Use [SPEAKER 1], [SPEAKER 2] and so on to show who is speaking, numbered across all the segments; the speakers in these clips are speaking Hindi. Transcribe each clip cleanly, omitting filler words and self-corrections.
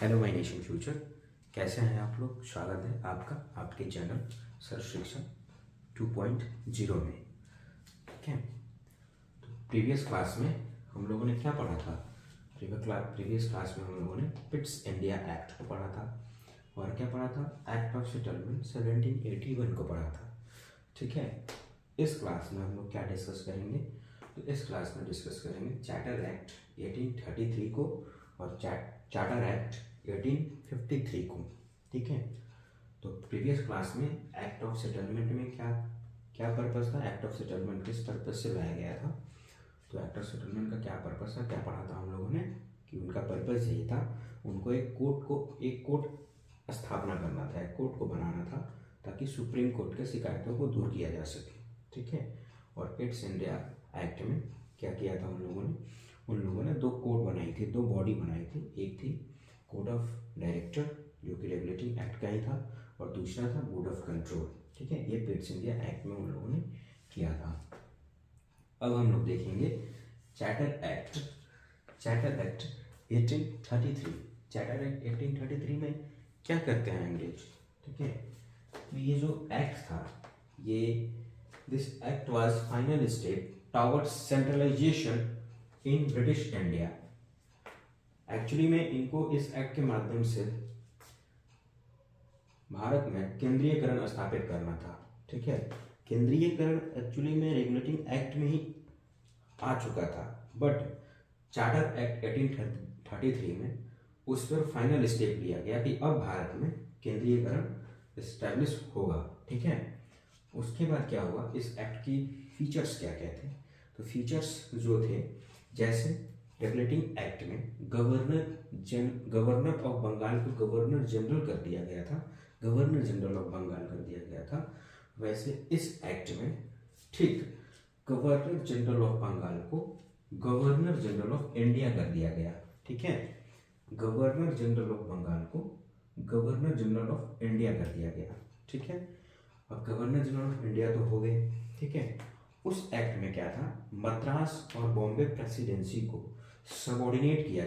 [SPEAKER 1] हेलो माय नेशन फ्यूचर, कैसे हैं आप लोग। स्वागत है आपका आपके चैनल सर्व शिक्षा 2.0 में। ठीक है, तो प्रीवियस क्लास में हम लोगों ने क्या पढ़ा था। प्रीवियस क्लास में हम लोगों ने पिट्स इंडिया एक्ट को पढ़ा था और क्या पढ़ा था, एक्ट ऑफ सेटलमेंट 1781 को पढ़ा था। ठीक है, इस क्लास में हम लोग क्या डिस्कस करेंगे, तो इस क्लास में डिस्कस करेंगे चार्टर एक्ट 1833 को और चार्टर एक्ट 1853 को। ठीक है, तो प्रीवियस क्लास में एक्ट ऑफ सेटलमेंट में क्या क्या पर्पस था, एक्ट ऑफ सेटलमेंट किस पर्पस से लाया गया था। तो एक्ट ऑफ सेटलमेंट का क्या पर्पस था, क्या पढ़ा था हम लोगों ने कि उनका पर्पस यही था, उनको एक कोर्ट स्थापना करना था, एक कोर्ट को बनाना था ताकि सुप्रीम कोर्ट के शिकायतों को दूर किया जा सके। ठीक है, और पिट्स इंडिया एक्ट में क्या किया था उन लोगों ने दो कोड बनाई थी, दो बॉडी बनाई थी। एक थी कोड ऑफ डायरेक्टर जो कि रेगुलेटिंग एक्ट का ही था और दूसरा था बोर्ड ऑफ कंट्रोल। ठीक है, ये पिट्स इंडिया एक्ट में उन लोगों ने किया था। अब हम लोग देखेंगे चार्टर एक्ट 1833। चार्टर एक्ट 1833 में क्या करते हैं अंग्रेज। ठीक है, तो ये जो एक्ट था, ये this act was final step towards centralisation in British India. Actually में इनको इस एक्ट के माध्यम से भारत में केंद्रीयकरण स्थापित करना था। ठीक है, केंद्रीयकरण एक्चुअली में रेगुलेटिंग एक्ट में ही आ चुका था, बट चार्टर एक्ट 1833 में उस पर फाइनल स्टेप लिया गया कि अब भारत में केंद्रीयकरण एस्टैब्लिश होगा। ठीक है, उसके बाद क्या हुआ, इस एक्ट की फीचर्स क्या क्या थे। तो फीचर्स जो थे, जैसे रेगुलेटिंग एक्ट में गवर्नर ऑफ बंगाल को गवर्नर जनरल कर दिया गया था, गवर्नर जनरल ऑफ बंगाल कर दिया गया था। वैसे इस एक्ट में ठीक गवर्नर जनरल ऑफ बंगाल को गवर्नर जनरल ऑफ इंडिया कर दिया गया। ठीक है, गवर्नर जनरल ऑफ बंगाल को गवर्नर जनरल ऑफ इंडिया कर दिया गया। ठीक है, अब गवर्नर जनरल ऑफ इंडिया तो हो गए। ठीक है, उस एक्ट में क्या था, मद्रास और बॉम्बे प्रेसिडेंसी को सबऑर्डिनेट किया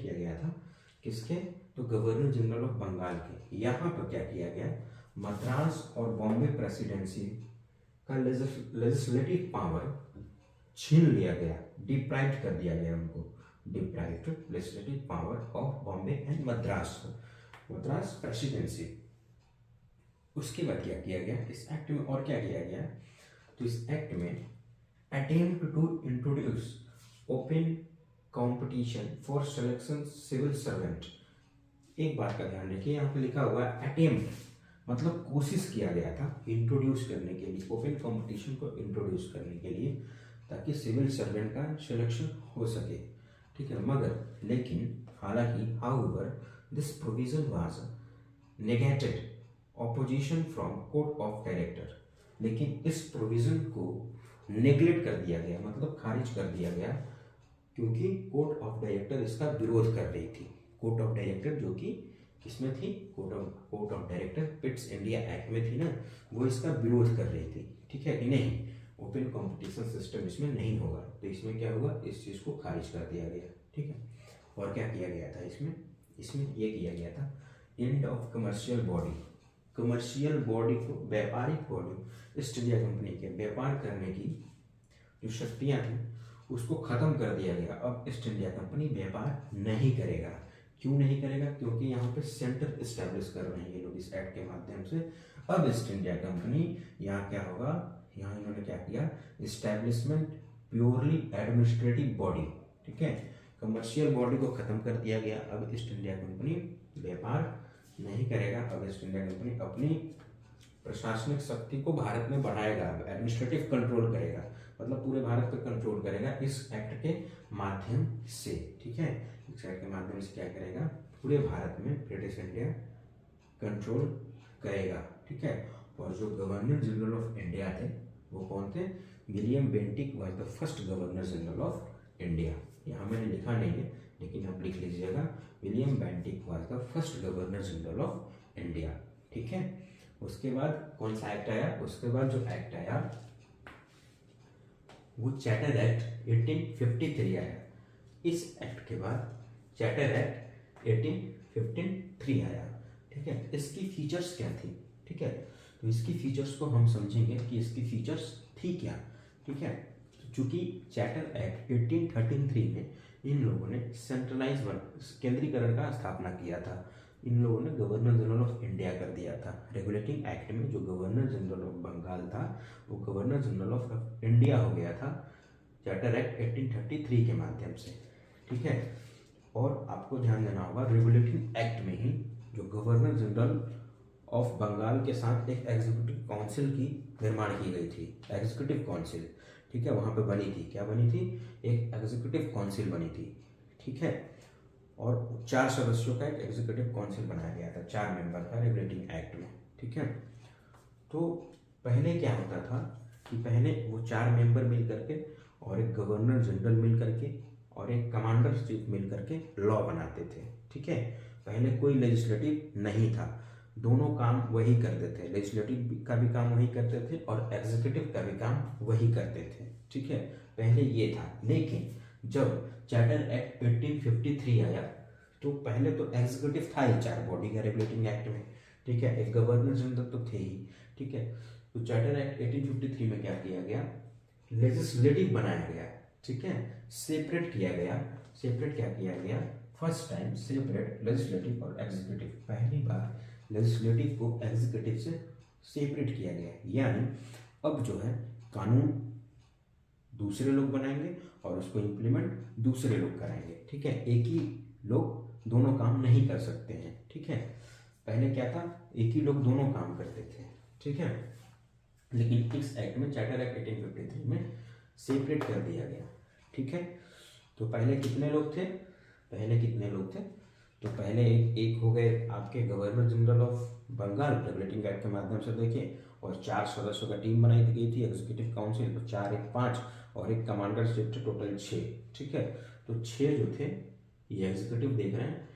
[SPEAKER 1] गया था किसके, तो गवर्नर जनरल ऑफ बंगाल के। यहाँ पर क्या किया गया, मद्रास और बॉम्बे प्रेसिडेंसी का लेजिस्लेटिव पावर छीन लिया गया, डिप्राइव्ड कर दिया गया उनको, deprived legislative power of Bombay and Madras presidency. उसके बाद क्या किया गया इस एक्ट में, और क्या किया गया, तो इस एक्ट में attempt to introduce open competition for selection civil servant. एक बात का ध्यान रखिए, यहाँ पे लिखा हुआ है अटेम्प्ट, मतलब कोशिश किया गया था इंट्रोड्यूस करने के लिए, ओपन कंपटीशन को इंट्रोड्यूस करने के लिए, ताकि सिविल सर्वेंट का सिलेक्शन हो सके। ठीक है, मगर लेकिन हालांकि however this provision was negated opposition from court of director. लेकिन इस प्रोविजन को नेग्लेक्ट कर दिया गया, मतलब खारिज कर दिया गया, क्योंकि कोर्ट ऑफ डायरेक्टर इसका विरोध कर रही थी। कोर्ट ऑफ डायरेक्टर जो कि किसमें थी, court of director Pitt's India act में थी ना, वो इसका विरोध कर रही थी। ठीक है कि नहीं, ओपन कंपटीशन सिस्टम इसमें नहीं होगा, तो इसमें क्या हुआ, इस चीज को खारिज कर दिया गया। ठीक है, और क्या किया गया था इसमें ये किया गया था, एंड ऑफ कमर्शियल बॉडी को, व्यापारिक बॉडी ईस्ट इंडिया कंपनी के व्यापार करने की जो शक्तियां थी उसको खत्म कर दिया गया। अब ईस्ट इंडिया कंपनी व्यापार नहीं करेगा। क्यों नहीं करेगा, क्योंकि यहाँ पे सेंटर इस्टेब्लिश कर रहे हैं ये लोग इस एक्ट के माध्यम से। अब ईस्ट इंडिया कंपनी यहाँ क्या होगा, यहाँ इन्होंने क्या किया, इस्टेब्लिशमेंट प्योरली एडमिनिस्ट्रेटिव बॉडी। ठीक है, कमर्शियल बॉडी को खत्म कर दिया गया। अब ईस्ट इंडिया कंपनी व्यापार नहीं करेगा। अब ईस्ट इंडिया कंपनी अपनी प्रशासनिक शक्ति को भारत में बढ़ाएगा, एडमिनिस्ट्रेटिव कंट्रोल करेगा, मतलब पूरे भारत पे कंट्रोल करेगा इस एक्ट के माध्यम से। ठीक है, इस एक्ट के माध्यम से क्या करेगा, पूरे भारत में ब्रिटिश इंडिया कंट्रोल करेगा। ठीक है, और जो गवर्नर जनरल ऑफ इंडिया थे वो कौन थे, William Bentinck was the first governor general of India. यहाँ मैंने लिखा नहीं है लेकिन आप लिख लीजिएगा, William Bentinck was the first governor general of India. ठीक है, उसके बाद कौन सा एक्ट आया, उसके बाद जो एक्ट आया वो चार्टर एक्ट 1853 आया। इस एक्ट के बाद चार्टर एक्ट 1853 आया। ठीक है, इसकी फीचर्स क्या थी? ठीक है, तो इसकी फीचर्स को हम समझेंगे कि इसकी फीचर्स थी क्या। ठीक है, तो चूंकि चार्टर एक्ट 1833 में इन लोगों ने सेंट्रलाइज केंद्रीकरण का स्थापना किया था। इन लोगों ने गवर्नर जनरल ऑफ इंडिया कर दिया था। रेगुलेटिंग एक्ट में जो गवर्नर जनरल ऑफ बंगाल था वो गवर्नर जनरल ऑफ इंडिया हो गया था चार्टर एक्ट 1833 के माध्यम से। ठीक है, और आपको ध्यान देना होगा रेगुलेटिंग एक्ट में ही जो गवर्नर जनरल ऑफ बंगाल के साथ एक एग्जीक्यूटिव काउंसिल की निर्माण की गई थी। एग्जीक्यूटिव काउंसिल, ठीक है, वहाँ पे बनी थी। क्या बनी थी? एक एग्जीक्यूटिव काउंसिल बनी थी। ठीक है, और 4 सदस्यों का एक एग्जीक्यूटिव काउंसिल बनाया गया था, 4 मेंबर का रेगुलेटिंग एक्ट में। ठीक है, तो पहले क्या होता था कि पहले वो 4 मेंबर मिल करके और एक गवर्नर जनरल मिल करके और एक कमांडर चीफ मिल करके लॉ बनाते थे। ठीक है, पहले कोई लेजिस्लेटिव नहीं था, दोनों काम वही करते थे। लेजिस्लेटिव का भी काम वही करते थे और एग्जीक्यूटिव का भी काम वही करते थे। ठीक है, पहले ये था। लेकिन जब चार्टर एक्ट 1853 आया तो पहले तो एग्जीक्यूटिव था ही 4 बॉडी का रेगुलेटिंग एक्ट में। ठीक है, एक गवर्नर जनरल तो थे ही। ठीक है, तो चार्टर एक्ट 1853 में क्या किया गया? लेजिस्लेटिव बनाया गया। ठीक है, सेपरेट किया गया। सेपरेट क्या किया गया? फर्स्ट टाइम सेपरेट लेजिस्लेटिव और एग्जीक्यूटिव, पहली बार लेजिस्लेटिव को एग्जीक्यूटिव से सेपरेट किया गया। यानी अब जो है कानून दूसरे लोग बनाएंगे और उसको इम्प्लीमेंट दूसरे लोग कराएंगे। ठीक है, एक ही लोग दोनों काम नहीं कर सकते हैं। ठीक है, पहले क्या था? एक ही लोग दोनों काम करते थे। ठीक है, लेकिन इस एक्ट में चार्टर एक्ट 1853 में सेपरेट कर दिया गया। ठीक है, तो पहले कितने लोग थे? पहले कितने लोग थे? तो पहले एक हो गए आपके governor general of Bengal regulating act के माध्यम से देखिए, और 4 सदस्यों का टीम बनाई गई थी एग्जीक्यूटिव काउंसिल। तो 4 एक 5 और एक कमांडर शिप थे, टोटल 6। ठीक है, तो 6 जो थे ये एग्जीक्यूटिव देख रहे हैं,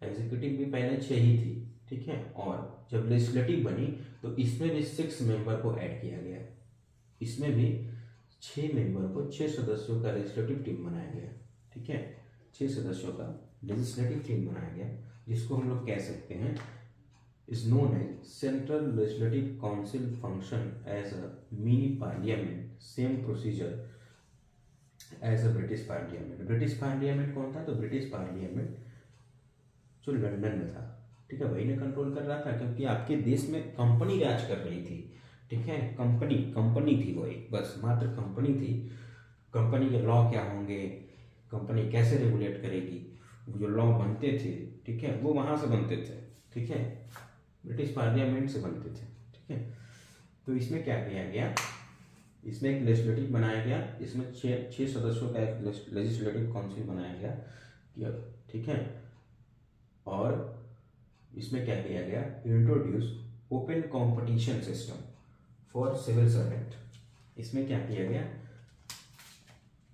[SPEAKER 1] एग्जीक्यूटिव भी पहले 6 ही थी। ठीक है, और जब लेजिस्लेटिव बनी तो इसमें भी 6 मेंबर को ऐड किया गया। इसमें भी 6 मेंबर को, 6 सदस्यों का लेजिस्लेटिव टीम बनाया गया। ठीक है, 6 सदस्यों का लेजिस्लेटिव टीम बनाया गया, जिसको हम लोग कह सकते हैं is known as central legislative council function as a mini parliament, same procedure as a British parliament. British parliament कौन था? तो ब्रिटिश पार्लियामेंट जो लंदन में था। ठीक है, वही ने कंट्रोल कर रहा था, क्योंकि आपके देश में कंपनी राज कर रही थी। ठीक है, कंपनी थी, वो एक बस मात्र कंपनी थी। कंपनी के लॉ क्या होंगे, कंपनी कैसे रेगुलेट करेगी, वो जो लॉ बनते थे, ठीक है, वो वहाँ से बनते थे। ठीक है, ब्रिटिश पार्लियामेंट से बनते थे। ठीक है, तो इसमें क्या किया गया? इसमें एक लेजिस्लेटिव बनाया गया, इसमें 6 सदस्यों का एक लेजिस्लेटिव काउंसिल बनाया गया। ठीक है, और इसमें क्या किया गया? Introduce open competition system for civil servant. इसमें क्या किया गया?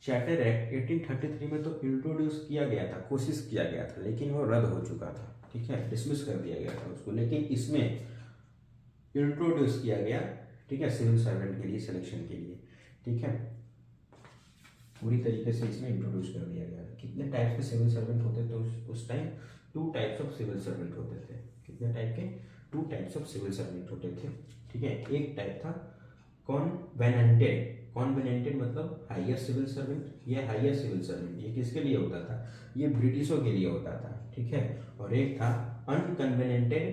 [SPEAKER 1] चार्टर एक्ट 1833 में तो इंट्रोड्यूस किया गया था, कोशिश किया गया था, लेकिन वो रद्द हो चुका था। ठीक है, डिसमिस कर दिया गया था उसको। लेकिन इसमें इंट्रोड्यूस किया गया, ठीक है, सिविल सर्वेंट के लिए, सिलेक्शन के लिए। ठीक है, पूरी तरीके से इसमें इंट्रोड्यूस कर दिया गया। कितने टाइप के सिविल सर्वेंट होते थे उस time? 2 types of civil servant होते थे। कितने टाइप के? 2 टाइप्स ऑफ सिविल सर्वेंट होते थे। ठीक है, एक टाइप था कॉन्वेनेंटेड। कॉन्वेनेंटेड मतलब हायर सिविल सर्वेंट या हायर सिविल सर्वेंट। ये किसके लिए होता था? ये ब्रिटिशों के लिए होता था। ठीक है, और एक था अनकन्वेनेंटेड,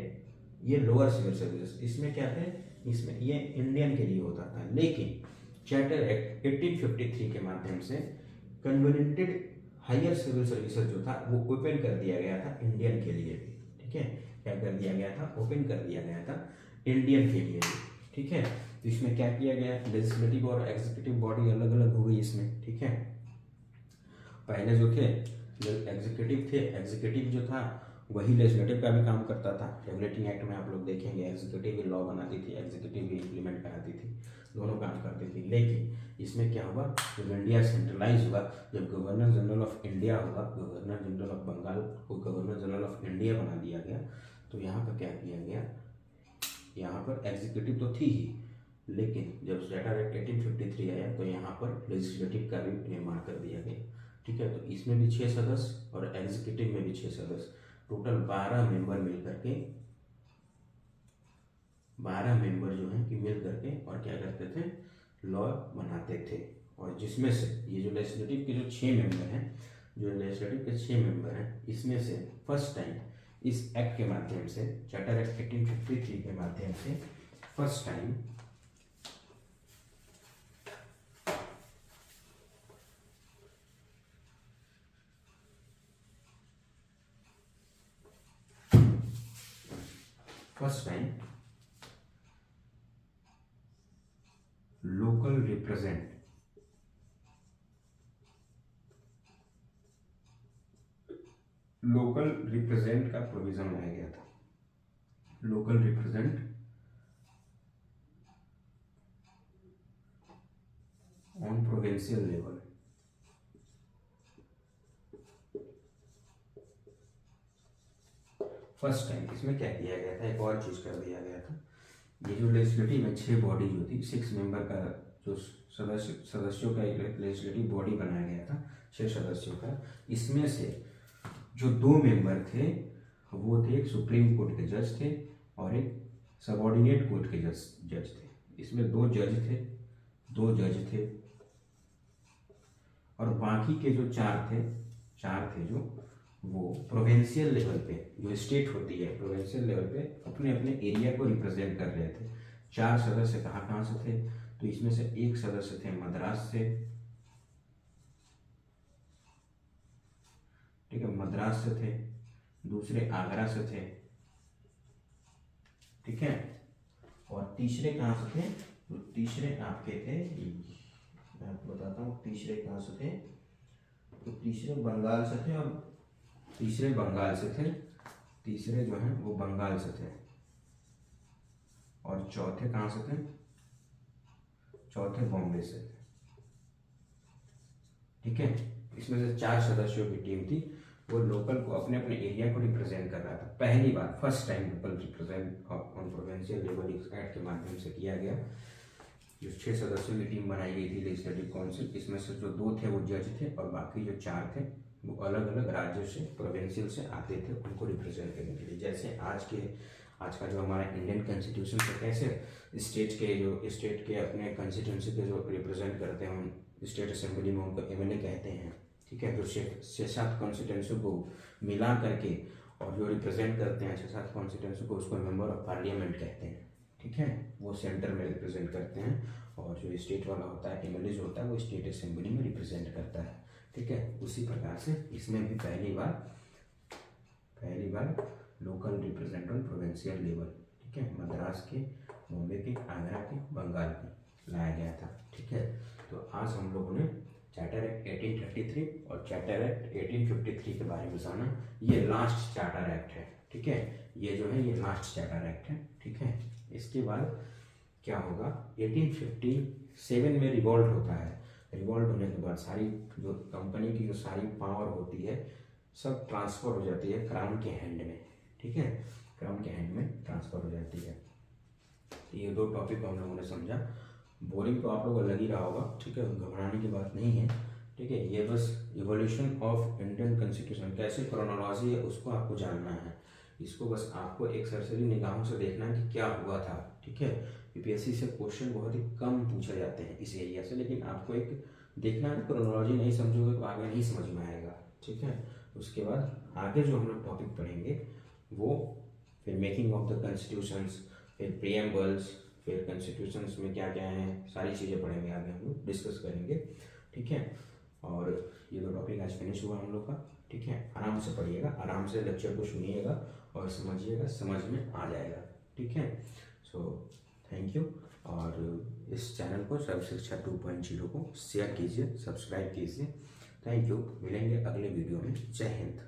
[SPEAKER 1] ये लोअर सिविल सर्विस। इसमें क्या थे? इसमें ये इंडियन के लिए होता था। लेकिन चार्टर एक्ट 1853 के माध्यम से कन्वेनेंटेड हायर सिविल सर्विसेज जो था वो ओपन कर दिया गया था इंडियन के लिए भी। ठीक है, क्या कर दिया गया था? ओपन कर दिया गया था इंडियन के लिए भी। ठीक है, तो इसमें क्या किया गया? लेजिस्लेटिव और एग्जीक्यूटिव बॉडी अलग अलग हो गई इसमें। ठीक है, पहले जो थे एग्जीक्यूटिव थे, एग्जीक्यूटिव जो था वही लेजिस्लेटिव का भी काम करता था। रेगुलेटिंग एक्ट में आप लोग देखेंगे एग्जीक्यूटिव भी लॉ बनाती थी, एग्जीक्यूटिव भी इम्प्लीमेंट कराती थी, दोनों काम करती थी। लेकिन इसमें क्या हुआ? जब इंडिया सेंट्रलाइज हुआ, जब गवर्नर जनरल ऑफ इंडिया हुआ, गवर्नर जनरल ऑफ बंगाल को गवर्नर जनरल ऑफ इंडिया बना दिया गया, तो यहाँ पर क्या किया गया? यहाँ पर एग्जीक्यूटिव तो थी ही, लेकिन जब चार्टर एक्ट 1853 आया तो यहाँ पर लेजिस्लेटिव का भी निर्माण कर दिया गया। ठीक ठीक है। तो इसमें भी 6 सदस्य और एग्जीक्यूटिव में भी 6 सदस्य, टोटल 12 मेंबर मिल करके, 12 मेंबर जो हैं कि मिल करके और क्या करते थे, लॉ बनाते थे। और जिसमें से ये जो लेजिस्लेटिव के जो 6 मेंबर हैं, जो लेजिस्लेटिव के 6 मेंबर हैं, इसमें से फर्स्ट टाइम इस एक्ट के माध्यम से, चार्टर एक्ट 1853 के माध्यम से फर्स्ट टाइम लोकल रिप्रेजेंट का प्रोविजन लाया गया था। Local represent on provincial level, first time इसमें क्या किया गया था, एक और चीज कर दिया गया था। ये जो लेजिस्लेटिव में 6 बॉडी जो थी, 6 मेंबर का जो सदस्यों का एक लेजिस्लेटिव बॉडी बनाया गया था, 6 सदस्यों का, इसमें से जो 2 मेंबर थे वो थे, एक सुप्रीम कोर्ट के जज थे और एक सबऑर्डिनेट कोर्ट के जज थे। इसमें 2 जज थे और बाकी के जो 4 थे जो वो प्रोविंशियल लेवल पे, जो स्टेट होती है प्रोविंशियल लेवल पे, अपने अपने एरिया को रिप्रेजेंट कर रहे थे। 4 सदस्य कहाँ से थे, तो इसमें से एक सदस्य थे मद्रास से, ठीक है, मद्रास से थे, दूसरे आगरा से थे, ठीक है, और तीसरे कहाँ से थे, तो तीसरे आपके थे, मैं आपको बताता हूँ तीसरे कहाँ से थे, तो तीसरे बंगाल से थे, और तीसरे बंगाल से थे, तीसरे जो हैं वो बंगाल से थे, और चौथे कहाँ से थे, चौथे बॉम्बे से थे, ठीक है। इसमें से 4 सदस्यों की टीम थी, वो लोकल को, अपने अपने एरिया को रिप्रेजेंट कर रहा था। पहली बार first time local represent on provincial level इस एक्ट के माध्यम से किया गया। जो 6 सदस्यों की टीम बनाई गई थी लेजिस्लेटिव काउंसिल, इसमें से जो 2 थे वो जज थे और बाकी जो 4 थे वो अलग अलग राज्यों से, प्रोविंशियल से आते थे उनको रिप्रेजेंट करने के लिए। जैसे आज का जो हमारा इंडियन कॉन्स्टिट्यूशन है, कैसे स्टेट के अपने कॉन्स्टिट्यूंसी के जो रिप्रेजेंट करते हैं, हम स्टेट असेंबली में उनको एमएलए कहते हैं, ठीक है। जो 6-7 कॉन्स्टिट्यूंसी को मिला करके और जो रिप्रेजेंट करते हैं 6-7 कॉन्स्टिट्यूंसी को, उसको मेंबर ऑफ पार्लियामेंट कहते हैं, ठीक है। वो सेंटर में रिप्रेजेंट करते हैं, और जो स्टेट वाला होता है एमएलए जो होता है वो स्टेट असेंबली में रिप्रेजेंट करता है, ठीक है। उसी प्रकार से इसमें भी पहली बार local represent on provincial level, ठीक है, मद्रास के, बॉम्बे के, आगरा के, बंगाल के लाया गया था, ठीक है। तो आज हम लोगों ने चार्टर एक्ट 1833 और चार्टर एक्ट 1853 के बारे में जाना। ये लास्ट चार्टर एक्ट है, ठीक है, ये जो है ये लास्ट चार्टर एक्ट है, ठीक है। इसके बाद क्या होगा, 1857 में रिवॉल्ट होता है। रिवॉल्ट होने के बाद सारी जो कंपनी की जो सारी पावर होती है सब ट्रांसफर हो जाती है क्राउन के हैंड में, ठीक है, क्राउन के हैंड में ट्रांसफर हो जाती है। ये 2 टॉपिक हम लोगों ने समझा। बोरिंग तो आप लोगों को लग ही रहा होगा, ठीक है, घबराने की बात नहीं है, ठीक है। ये बस इवोल्यूशन ऑफ इंडियन कॉन्स्टिट्यूशन, कैसे क्रोनोलॉजी है उसको आपको जानना है। इसको बस आपको एक सरसरी निगाहों से देखना है कि क्या हुआ था, ठीक है। यूपीएससी से क्वेश्चन बहुत ही कम पूछे जाते हैं इस एरिया से, लेकिन आपको एक देखना है, क्रोनोलॉजी नहीं समझोगे तो आगे नहीं समझ में आएगा, ठीक है। उसके बाद आगे जो हम लोग टॉपिक पढ़ेंगे वो फिर मेकिंग ऑफ द कॉन्स्टिट्यूशंस, फिर प्रीएम्बल्स, फिर कॉन्स्टिट्यूशंस में क्या क्या है, सारी चीज़ें पढ़ेंगे, आगे हम लोग डिस्कस करेंगे, ठीक है। और ये 2 टॉपिक आज फिनिश हुआ हम लोग का, ठीक है। आराम से पढ़िएगा, आराम से लेक्चर को सुनिएगा और समझिएगा, समझ में आ जाएगा, ठीक है। सो थैंक यू, और इस चैनल को सर्व शिक्षा 2.0 को शेयर कीजिए, सब्सक्राइब कीजिए। थैंक यू, मिलेंगे अगले वीडियो में। जय हिंद।